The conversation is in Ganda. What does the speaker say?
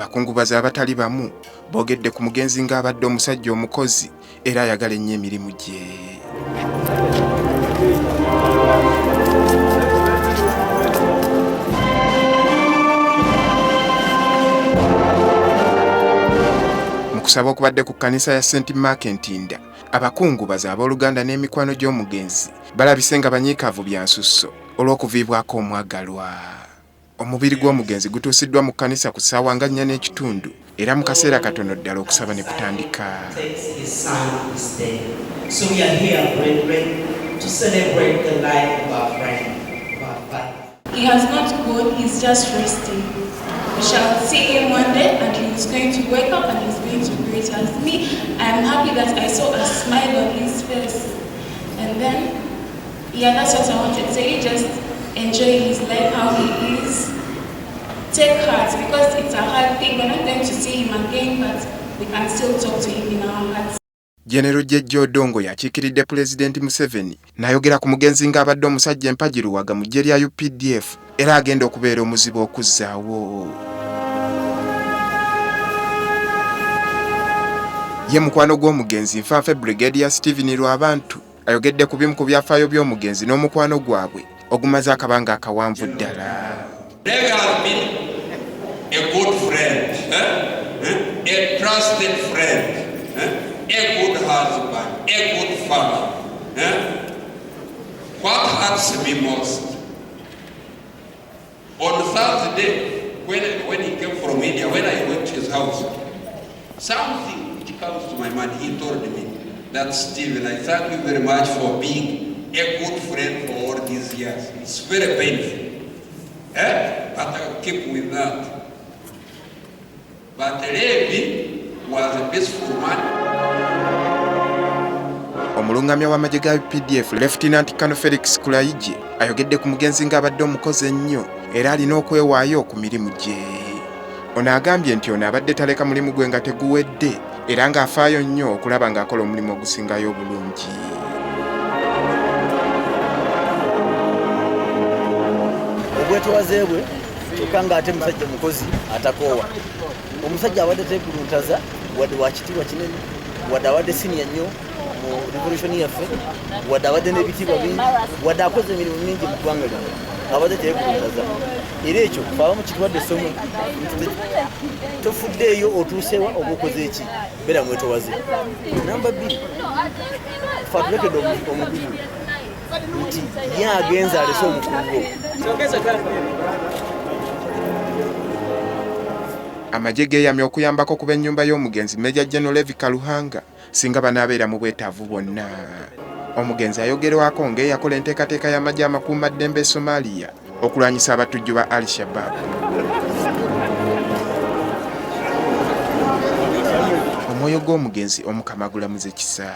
abakungubazi abatali bamu boogedde ku mugenzi ng'abadde omusajja omukozi era ayagala ennyo emirimu gye. Mu kusaba okubadde ku kkanisa ya St. Mark Ntinda, abakungubazi abooluganda n'emikwano gy'omugenzi balabise nga banyiikaavu bya nsusso olw'okuviibwako omwagalwa. Omubiri gw'omugenzi gutuusiddwa mu kkanisa ku ssaawa nga 4:30 era mu kaseera katono ddala okusaba ne kutandika. So we are here, brethren, to celebrate the life of our friend, of our father. He has not gone, he's just resting. We shall see him one day and he's going to wake up and he's going to greet us. Me, I am happy that I saw a smile on his face. And then, yeah, that's what I wanted to say. Just enjoy his life, how he is. Take heart, because it's a hard thing. We're not going to see him again, but we can still talk to him in our hearts. General Jeje Odongo yakiikiridde Pulezidenti Museveni n'ayogera ku mugenzi ng'abadde omusajja empajiruwaga mu ggye lya UPDF era agenda okubeera omuzibu okuzzaawo. Ye mukwano gw'omugenzi Nfanfe Brigadier Stephen Lwabantu ayogedde ku bimu ku byafaayo by'omugenzi n'omukwano gwabwe ogumaze akabanga akawanvu ddala. David has been a good friend, a trusted friend. A good husband, a good father. What hurts me most? On Thursday, when he came from India, when I went to his house, something which comes to my mind, he told me that, Stephen, I thank you very much for being a good friend for all these years. It's very painful. But I'll keep with that. But Levi was a peaceful man. Omulungamya w'amagye ga UPDF Lieutenant Colonel Felix Kulayigye ayogedde ku mugenzi ng'abadde omukozi ennyo era alina okwewaayo ku mirimu gye. Ono agambye nti ono abadde taleka mulimu gwe nga teguwedde era ng'afaayo nnyo okulaba ng'akola omulimu ogusingayo obulungi. Obwetowaze bwe kyokka ng'ate musajja mukozi atakoowa. Omusajja abadde tekuluntaza wadde wa kitiibwa kinene wadde abadde siniya nnyo mu revolution yaffe wadde abadde n'ebitiibwa bingi wadde akoze emirimu mingi mu ggwanga lino abadde tekuluntaza. Era ekyo faaba mu kitwadde essomo tofuddeeyo otuusewa oba okoze eki beera mwetowaze. Namba 2 fa tulekedde omugugu nti ye agenza alese omukungu. Amagye geeyamye okuyambako kuba ennyumba y'omugenzi Major General Levi Kaluhanga singa banaabeera mu bwetaavu bwonna. Omugenzi ayogerwako ng'eyakola enteekateeka y'amagye amakuumaddembe e Somalia okulwanyisa abatujju ba Al-Shabaab. Omwoyo gw'omugenzi omukama gulamuze kisa.